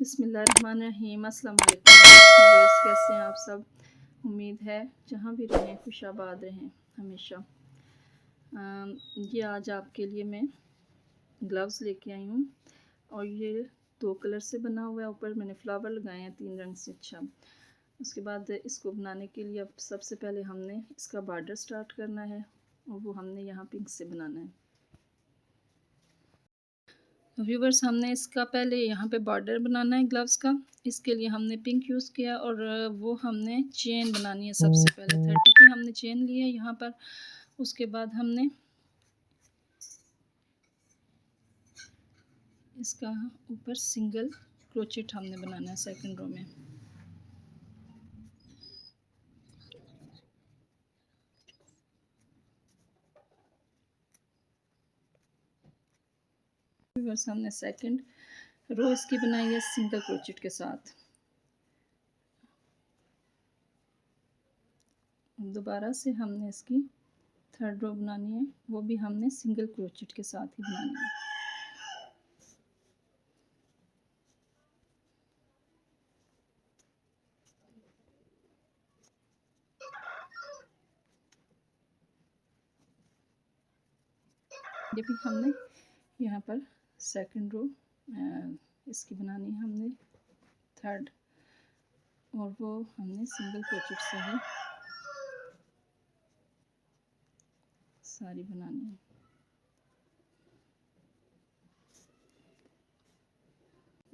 बिस्मिल्लाहिर्रहमानिर्रहीम। अस्सलाम वालेकुम व्यूअर्स, कैसे हैं आप सब। उम्मीद है जहाँ भी रहें खुशाबाद रहें हमेशा। ये आज आपके लिए मैं ग्लव्स लेके आई हूँ और ये 2 कलर से बना हुआ है। ऊपर मैंने फ्लावर लगाए हैं 3 रंग से। अच्छा, उसके बाद इसको बनाने के लिए अब सबसे पहले हमने इसका बॉर्डर स्टार्ट करना है और वो हमने यहाँ पिंक से बनाना है। व्यूवर्स, हमने इसका पहले यहाँ पे बॉर्डर बनाना है ग्लव्स का। इसके लिए हमने पिंक यूज़ किया और वो हमने चेन बनानी है। सबसे पहले 30 की हमने चेन ली है यहाँ पर। उसके बाद हमने इसका ऊपर सिंगल क्रोचेट हमने बनाना है सेकंड रो में। व्यूवर्स, हमने सेकंड रो इसकी बनाई है सिंगल क्रोचेट के साथ। दोबारा से हमने इसकी थर्ड रो बनानी है, वो भी हमने सिंगल क्रोचेट के साथ ही बनानी है। ये भी हमने यहाँ पर सेकंड रो इसकी बनानी है हमने थर्ड, और वो हमने सिंगल क्रोचेट से ही सारी बनानी है।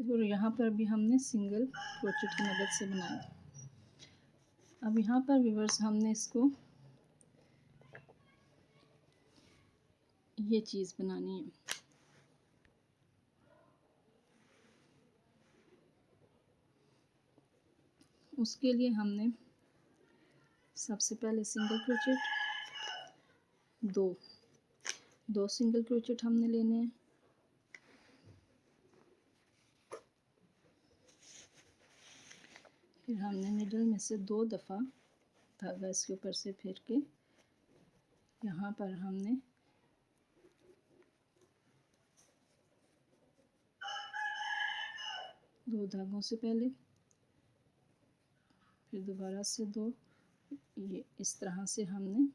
और यहाँ पर भी हमने सिंगल क्रोचेट की मदद से बनाया। अब यहाँ पर व्यूअर्स हमने इसको ये चीज़ बनानी है। उसके लिए हमने सबसे पहले सिंगल क्रोचेट दो सिंगल क्रोचेट हमने लेने हैं। फिर हमने निडल में से 2 दफ़ा धागा इसके ऊपर से फेर के यहाँ पर हमने दो धागों से पहले, फिर दोबारा से 2, ये इस तरह से हमने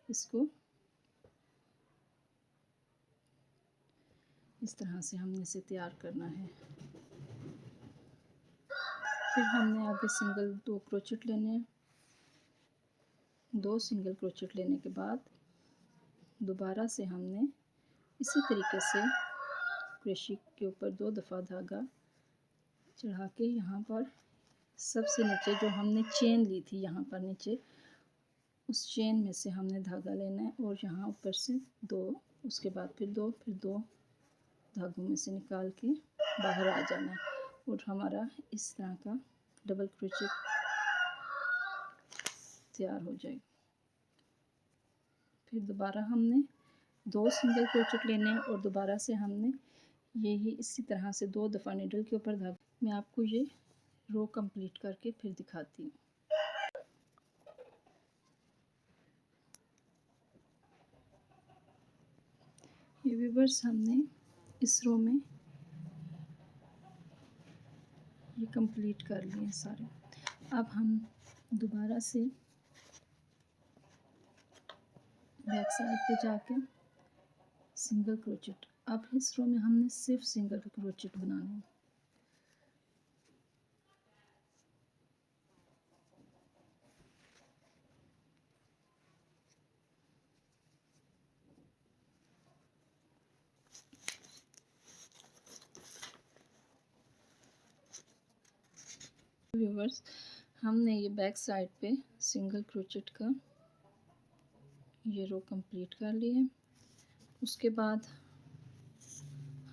इसको इस तरह से हमने इसे तैयार करना है। फिर हमने आगे सिंगल 2 क्रोचेट लेने हैं। 2 सिंगल क्रोचेट लेने के बाद दोबारा से हमने इसी तरीके से क्रोशे के ऊपर 2 दफ़ा धागा चढ़ा के यहाँ पर सबसे नीचे जो हमने चेन ली थी यहाँ पर नीचे, उस चेन में से हमने धागा लेना है और यहाँ ऊपर से 2, उसके बाद फिर 2, फिर 2 धागों में से निकाल के बाहर आ जाना है और हमारा इस तरह का डबल क्रोचेट तैयार हो जाएगा। फिर दोबारा हमने 2 सिंगल क्रोचेट लेने हैं और दोबारा से हमने यही इसी तरह से 2 दफ़ा निडल के ऊपर धागा। मैं आपको ये रो कंप्लीट करके फिर दिखाती हूँ। ये व्यूअर्स, हमने इस रो में ये कंप्लीट कर लिए सारे। अब हम दोबारा से बैक साइड पे जाके सिंगल क्रोचेट, अब इस रो में हमने सिर्फ सिंगल क्रोचेट बनाना है। व्यूअर्स, हमने ये बैक साइड पे सिंगल क्रोचेट का ये रो कंप्लीट कर ली है। उसके बाद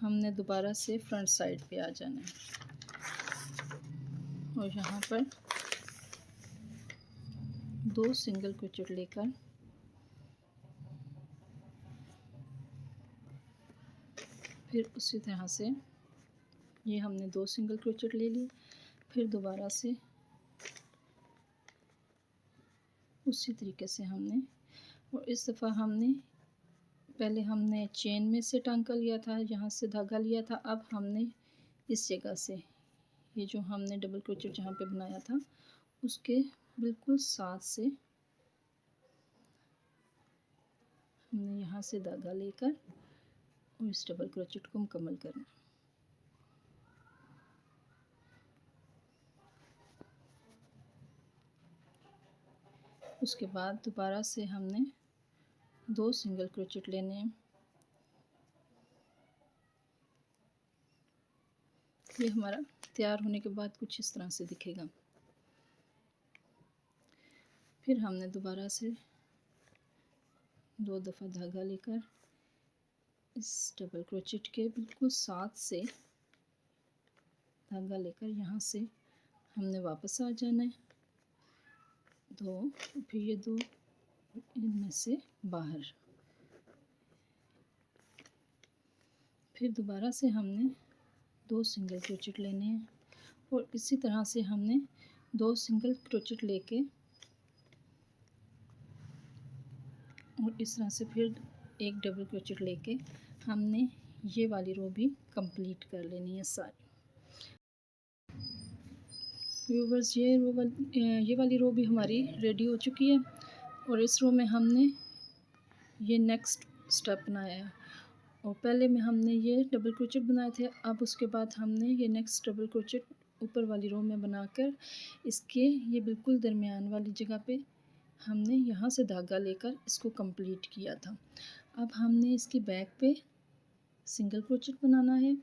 हमने दोबारा से फ्रंट साइड पे आ जाना है और यहाँ पर 2 सिंगल क्रोचेट लेकर फिर उसी तरह से ये हमने 2 सिंगल क्रोचेट ले लिए। फिर दोबारा से उसी तरीके से हमने, और इस दफ़ा हमने पहले हमने चेन में से टांका लिया था, यहाँ से धागा लिया था। अब हमने इस जगह से ये जो हमने डबल क्रोचेट जहाँ पे बनाया था उसके बिल्कुल साथ से हमने यहाँ से धागा लेकर और इस डबल क्रोचेट को मुकम्मल करना। उसके बाद दोबारा से हमने 2 सिंगल क्रोचेट लेने हैं। ये हमारा तैयार होने के बाद कुछ इस तरह से दिखेगा। फिर हमने दोबारा से 2 दफ़ा धागा लेकर इस डबल क्रोचेट के बिल्कुल साथ से धागा लेकर यहाँ से हमने वापस आ जाना है 2, फिर ये 2 इनमें से बाहर, फिर दोबारा से हमने 2 सिंगल क्रोचेट लेने हैं और इसी तरह से हमने 2 सिंगल क्रोचेट लेके और इस तरह से फिर एक डबल क्रोचेट लेके हमने ये वाली रो भी कंप्लीट कर लेनी है सारी। व्यूवर्स ये वाली रो भी हमारी रेडी हो चुकी है और इस रो में हमने ये नेक्स्ट स्टेप बनाया है और पहले में हमने ये डबल क्रोचेट बनाए थे। अब उसके बाद हमने ये नेक्स्ट डबल क्रोचेट ऊपर वाली रो में बनाकर इसके ये बिल्कुल दरमियान वाली जगह पे हमने यहाँ से धागा लेकर इसको कंप्लीट किया था। अब हमने इसकी बैक पे सिंगल क्रोचेट बनाना है।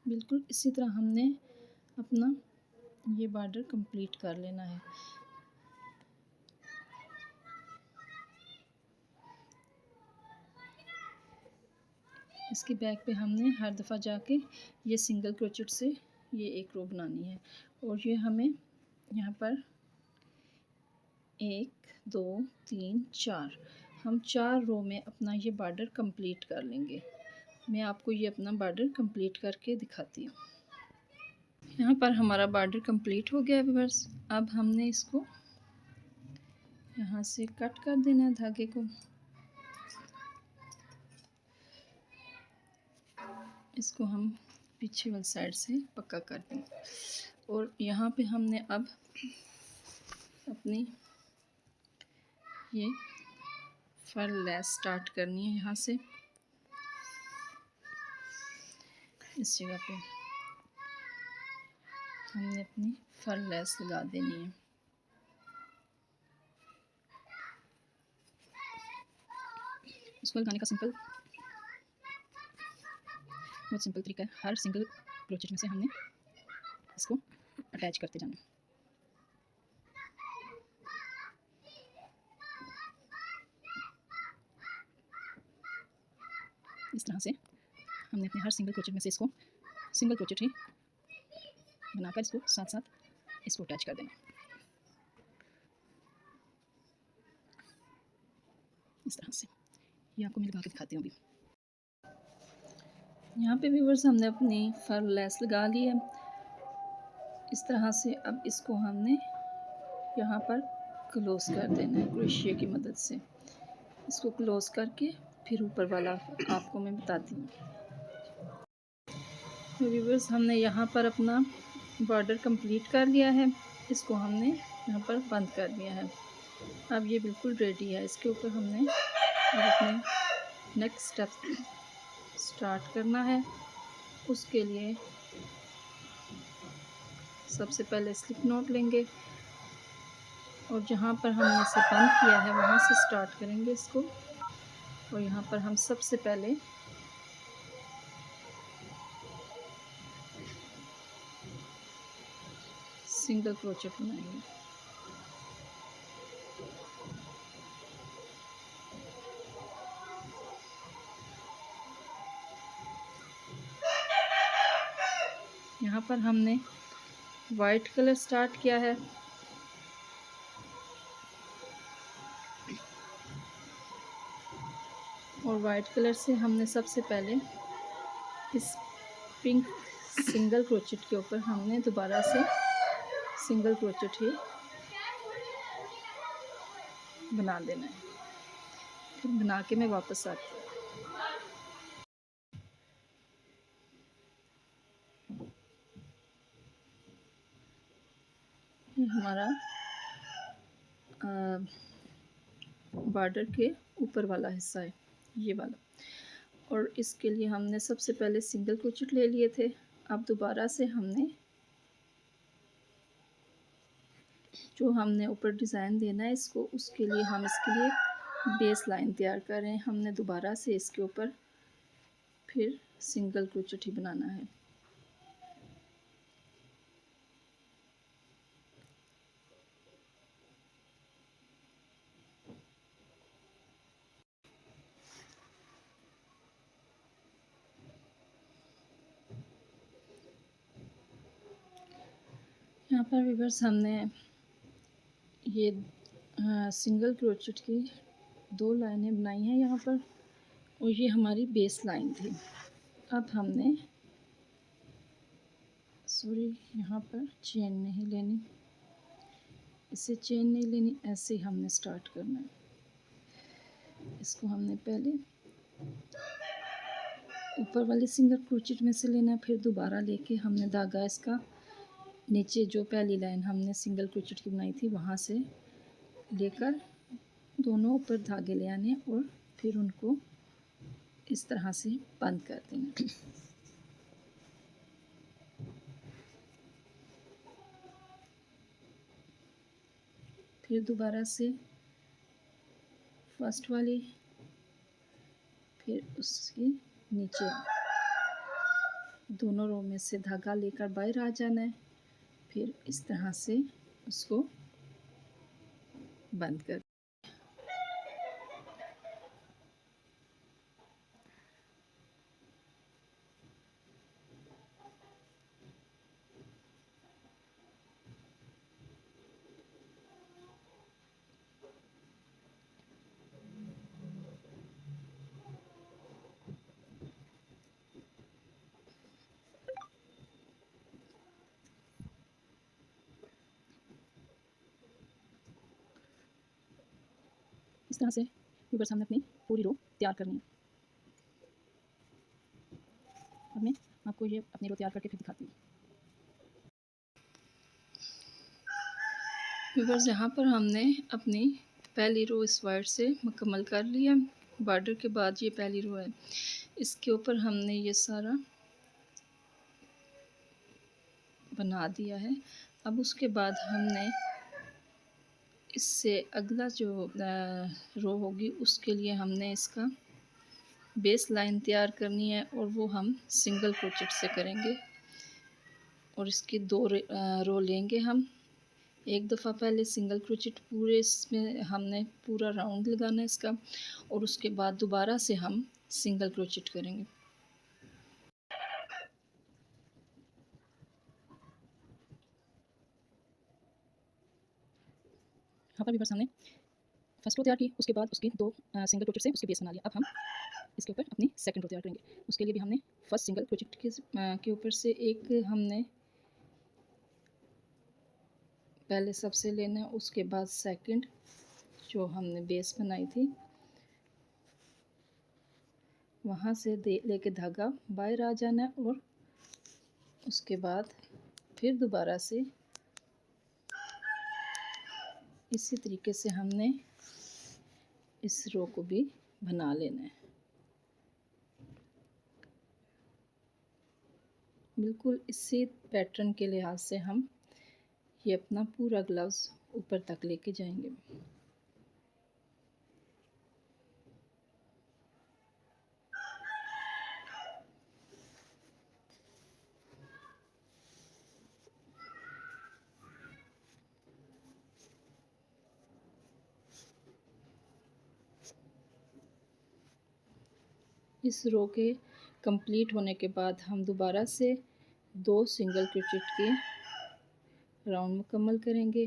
बिल्कुल इसी तरह हमने अपना ये बॉर्डर कंप्लीट कर लेना है। इसकी बैक पे हमने हर दफ़ा जाके ये सिंगल क्रोचेट से ये एक रो बनानी है और ये हमें यहाँ पर 1 2 3 4 हम 4 रो में अपना ये बॉर्डर कंप्लीट कर लेंगे। मैं आपको ये अपना बॉर्डर कंप्लीट करके दिखाती हूँ। यहाँ पर हमारा बॉर्डर कंप्लीट हो गया है व्यूअर्स। अब हमने इसको यहाँ से कट कर देना है धागे को। इसको हम पीछे वाली साइड से पक्का कर देंगे और यहाँ पे हमने अब अपनी ये फर लेस स्टार्ट करनी है। यहाँ से इस जगह पे हमने अपनी फर लेस लगा देनी है। इसको लगाने का बहुत सिंपल तरीका है। हर सिंगल क्रोचेट में से हमने इसको अटैच करते जाना है। इस तरह से हमने अपने हर सिंगल क्रोचेट में से इसको सिंगल क्रोचेट ही बनाकर इसको साथ साथ इसको अटैच कर देना। इस तरह से ये आपको मैं लगा के दिखाती हूँ अभी। यहाँ पे व्यूअर्स हमने अपनी फर लेस लगा ली है। इस तरह से अब इसको हमने यहाँ पर क्लोज़ कर देना है क्रोशिया की मदद से। इसको क्लोज़ करके फिर ऊपर वाला आपको मैं बताती हूँ। व्यूअर्स हमने यहाँ पर अपना बॉर्डर कंप्लीट कर लिया है। इसको हमने यहाँ पर बंद कर दिया है। अब ये बिल्कुल रेडी है। इसके ऊपर हमने अब अपने नेक्स्ट स्टेप स्टार्ट करना है। उसके लिए सबसे पहले स्लिप नॉट लेंगे और जहाँ पर हमने इसे बंद किया है वहाँ से स्टार्ट करेंगे इसको और यहाँ पर हम सबसे पहले सिंगल क्रोचेट बनाएंगे। यहाँ पर हमने वाइट कलर स्टार्ट किया है और वाइट कलर से हमने सबसे पहले इस पिंक सिंगल क्रोचेट के ऊपर हमने दोबारा से सिंगल क्रोचेट ही बना देना है। फिर बना के मैं वापस आती हूँ। ये हमारा बॉर्डर के ऊपर वाला हिस्सा है, ये वाला। और इसके लिए हमने सबसे पहले सिंगल क्रोचेट ले लिए थे। अब दोबारा से हमने जो हमने ऊपर डिज़ाइन देना है इसको, उसके लिए हम इसके लिए बेस लाइन तैयार कर रहे हैं। हमने दोबारा से इसके ऊपर फिर सिंगल क्रोचेट ही बनाना है। यहाँ पर व्यूअर्स हमने ये सिंगल क्रोचेट की 2 लाइनें बनाई हैं यहाँ पर, और ये हमारी बेस लाइन थी। अब हमने यहाँ पर चेन नहीं लेनी, इसे चेन नहीं लेनी, ऐसे ही हमने स्टार्ट करना है। इसको हमने पहले ऊपर वाले सिंगल क्रोचेट में से लेना है, फिर दोबारा लेके हमने धागा इसका नीचे जो पहली लाइन हमने सिंगल क्रोचेट की बनाई थी वहाँ से लेकर दोनों ऊपर धागे ले आने और फिर उनको इस तरह से बंद कर देना। फिर दोबारा से फर्स्ट वाली, फिर उसकी नीचे दोनों रो में से धागा लेकर बाहर आ जाना है, फिर इस तरह से उसको बंद कर। इस तरह से व्यूअर्स हमने अपनी पूरी रो तैयार करनी है। अब मैं आपको ये अपनी रो तैयार करके फिर दिखाती हूँ। व्यूअर्स यहाँ पर हमने अपनी पहली रो इस वाइट से मुकम्मल कर लिया। बॉर्डर के बाद ये पहली रो है, इसके ऊपर हमने ये सारा बना दिया है। अब उसके बाद हमने इससे अगला जो रो होगी उसके लिए हमने इसका बेस लाइन तैयार करनी है, और वो हम सिंगल क्रोचेट से करेंगे। और इसकी 2 रो लेंगे हम। एक दफ़ा पहले सिंगल क्रोचेट पूरे इसमें हमने पूरा राउंड लगाना है इसका, और उसके बाद दोबारा से हम सिंगल क्रोचेट करेंगे। यहाँ पर भी बस हमने फर्स्ट रो तैयार की, उसके बाद उसकी 2 सिंगल क्रोचेट से उसकी बेस बना लिया। अब हम इसके ऊपर अपनी सेकंड रो तैयार करेंगे। उसके लिए भी हमने फर्स्ट सिंगल क्रोचेट के ऊपर से एक हमने पहले सबसे लेना है, उसके बाद सेकंड जो हमने बेस बनाई थी वहाँ से लेके धागा बाहर आ जाना है, और उसके बाद फिर दोबारा से इसी तरीके से हमने इस रो को भी बना लेना है। बिल्कुल इसी पैटर्न के लिहाज से हम ये अपना पूरा ग्लव्स ऊपर तक लेके जाएंगे। इस रो के कंप्लीट होने के बाद हम दोबारा से 2 सिंगल क्रोचेट के राउंड मुकम्मल करेंगे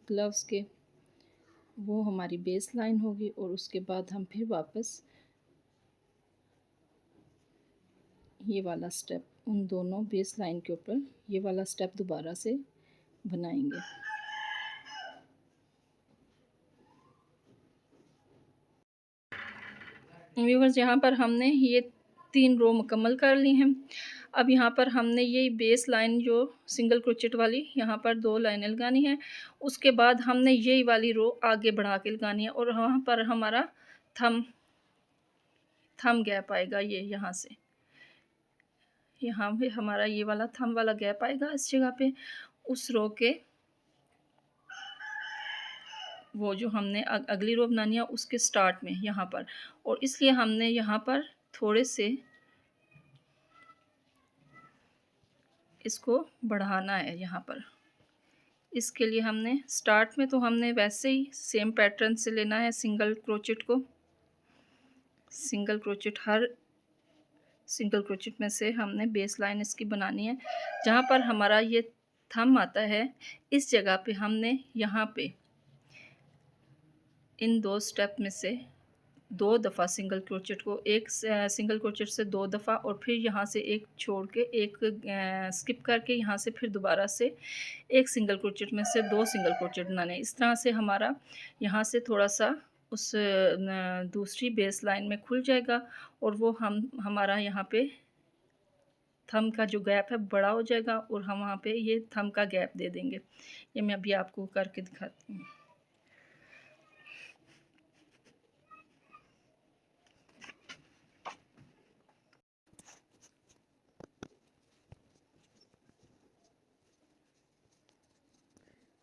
ग्लव्स के। वो हमारी बेस लाइन होगी, और उसके बाद हम फिर वापस ये वाला स्टेप उन दोनों बेस लाइन के ऊपर ये वाला स्टेप दोबारा से बनाएंगे। व्यूअर्स यहाँ पर हमने ये 3 रो मुकम्मल कर ली हैं। अब यहाँ पर हमने ये बेस लाइन जो सिंगल क्रोचेट वाली यहाँ पर 2 लाइनें लगानी है। उसके बाद हमने यही वाली रो आगे बढ़ा के लगानी है और वहाँ पर हमारा थम गैप आएगा। ये यहाँ से यहाँ पे हमारा ये वाला थम वाला गैप आएगा इस जगह पे, उस रो के वो जो हमने अगली रो बनानी है उसके स्टार्ट में यहाँ पर, और इसलिए हमने यहाँ पर थोड़े से इसको बढ़ाना है। यहाँ पर इसके लिए हमने स्टार्ट में तो हमने वैसे ही सेम पैटर्न से लेना है सिंगल क्रोचेट को। सिंगल क्रोचेट हर सिंगल क्रोचेट में से हमने बेस लाइन इसकी बनानी है। जहाँ पर हमारा ये थंब आता है इस जगह पे हमने यहाँ पे इन 2 स्टेप में से 2 दफ़ा सिंगल क्रोचेट को, एक सिंगल क्रोचेट से 2 दफ़ा और फिर यहाँ से एक छोड़ के एक स्किप करके यहाँ से फिर दोबारा से एक सिंगल क्रोचेट में से 2 सिंगल क्रोचेट बनाने। इस तरह से हमारा यहाँ से थोड़ा सा उस दूसरी बेस लाइन में खुल जाएगा और वो हमारा यहाँ पे थंब का जो गैप है बड़ा हो जाएगा और हम वहाँ पे ये थंब का गैप दे देंगे। ये मैं अभी आपको करके दिखाती हूँ।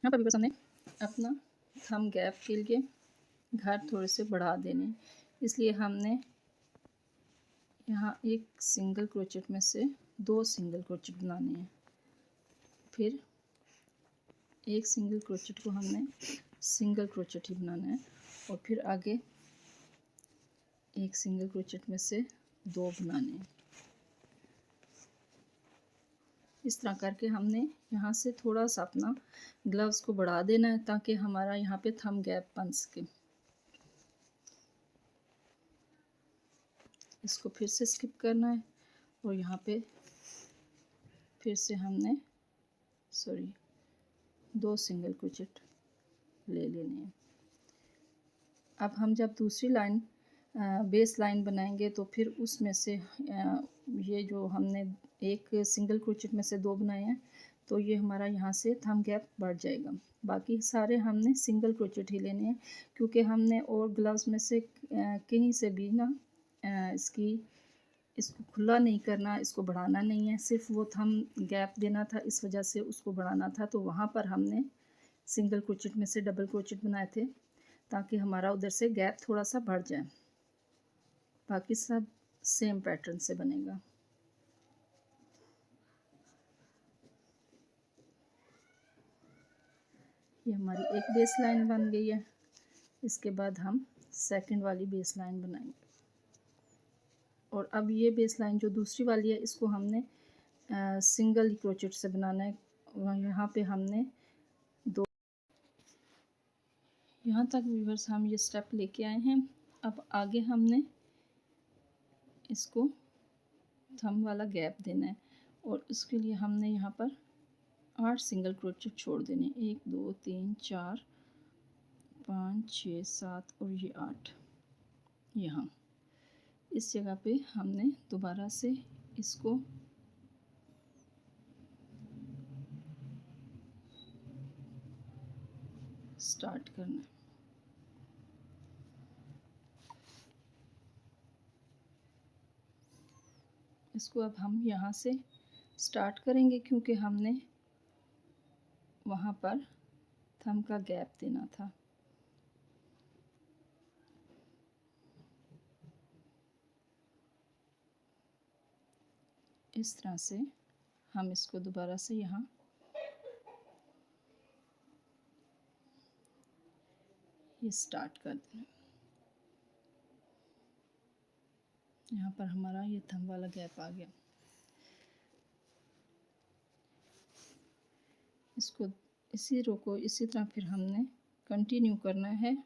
यहाँ पर भी बस हमने अपना थंब गैप के लिए घर थोड़े से बढ़ा देने, इसलिए हमने यहाँ एक सिंगल क्रोचेट में से 2 सिंगल क्रोचेट बनाने हैं। फिर एक सिंगल क्रोचेट को हमने सिंगल क्रोचेट ही बनाना है और फिर आगे एक सिंगल क्रोचेट में से 2 बनाने हैं। इस तरह करके हमने यहाँ से थोड़ा सा अपना ग्लव्स को बढ़ा देना है ताकि हमारा यहाँ पे थंब गैप बन सके। इसको फिर से स्किप करना है और यहाँ पे फिर से हमने 2 सिंगल क्रोचेट ले लेने हैं। अब हम जब दूसरी लाइन बेस लाइन बनाएंगे तो फिर उसमें से ये जो हमने एक सिंगल क्रोचेट में से 2 बनाए हैं तो ये हमारा यहाँ से थंब गैप बढ़ जाएगा। बाकी सारे हमने सिंगल क्रोचेट ही लेने हैं क्योंकि हमने और ग्लव्स में से कहीं से भी ना इसको खुला नहीं करना, इसको बढ़ाना नहीं है, सिर्फ वो थंब गैप देना था, इस वजह से उसको बढ़ाना था। तो वहाँ पर हमने सिंगल क्रोचेट में से डबल क्रोचेट बनाए थे ताकि हमारा उधर से गैप थोड़ा सा बढ़ जाए। बाकी सब सेम पैटर्न से बनेगा। ये हमारी एक बेस लाइन बन गई है। इसके बाद हम सेकंड वाली बेस लाइन बनाएंगे और अब ये बेस लाइन जो दूसरी वाली है इसको हमने सिंगल क्रोचेट से बनाना है। यहाँ पे हमने 2 यहाँ तक व्यूअर्स हम ये स्टेप लेके आए हैं। अब आगे हमने इसको थंब वाला गैप देना है और उसके लिए हमने यहाँ पर 8 सिंगल क्रोचेट छोड़ देने, 1 2 3 4 5 6 7 और ये 8। यहाँ इस जगह पे हमने दोबारा से इसको स्टार्ट करना है। इसको अब हम यहाँ से स्टार्ट करेंगे क्योंकि हमने वहाँ पर थंब का गैप देना था। इस तरह से हम इसको दोबारा से यहाँ ये स्टार्ट कर दें। यहाँ पर हमारा ये थंब वाला गैप आ गया। इसको इसी रो को इसी तरह फिर हमने कंटिन्यू करना है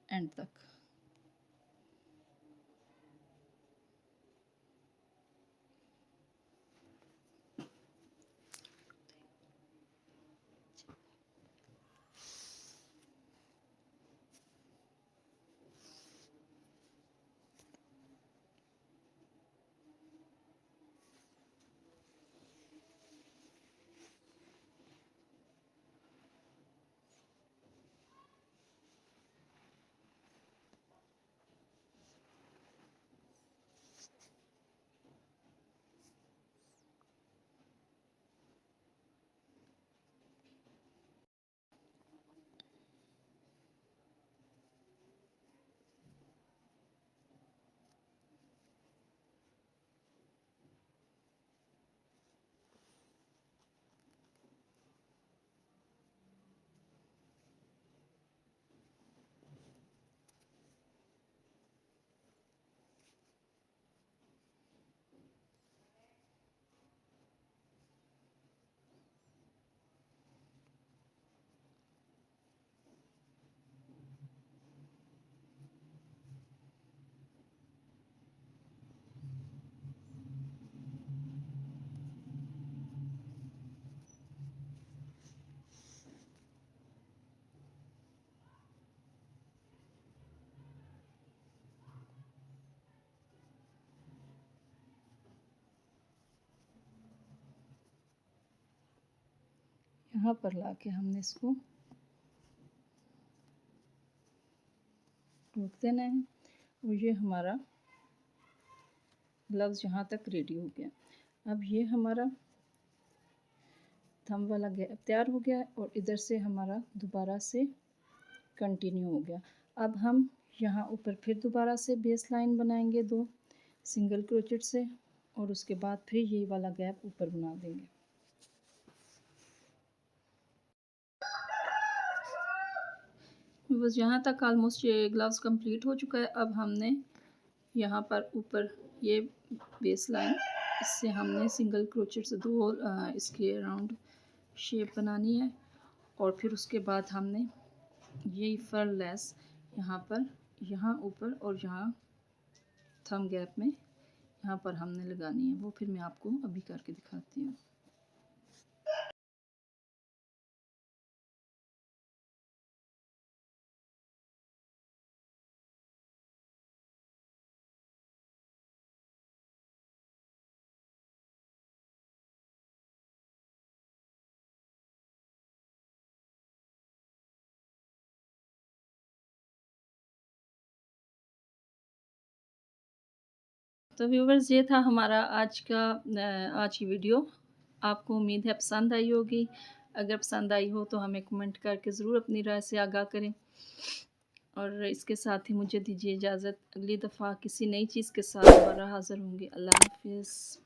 एंड तक। यहाँ पर लाके हमने इसको रोक देना है। और ये हमारा ग्लव्स यहाँ तक रेडी हो गया। अब ये हमारा थंब वाला गैप तैयार हो गया और इधर से हमारा दोबारा से कंटिन्यू हो गया। अब हम यहाँ ऊपर फिर दोबारा से बेस लाइन बनाएंगे 2 सिंगल क्रोचेट से, और उसके बाद फिर यही वाला गैप ऊपर बना देंगे। बस यहाँ तक ऑलमोस्ट ये ग्लव्स कंप्लीट हो चुका है। अब हमने यहाँ पर ऊपर ये बेस लाइन, इससे हमने सिंगल क्रोचेट से 2 इसके अराउंड शेप बनानी है। और फिर उसके बाद हमने ये फर लेस यहाँ पर, यहाँ ऊपर और यहाँ थंब गैप में यहाँ पर हमने लगानी है। वो फिर मैं आपको अभी करके दिखाती हूँ। तो व्यूवर्स, ये था हमारा आज की वीडियो। आपको उम्मीद है पसंद आई होगी। अगर पसंद आई हो तो हमें कमेंट करके ज़रूर अपनी राय से आगाह करें। और इसके साथ ही मुझे दीजिए इजाज़त। अगली दफ़ा किसी नई चीज़ के साथ दोबारा हाज़िर होंगे। अल्लाह हाफ़िज़।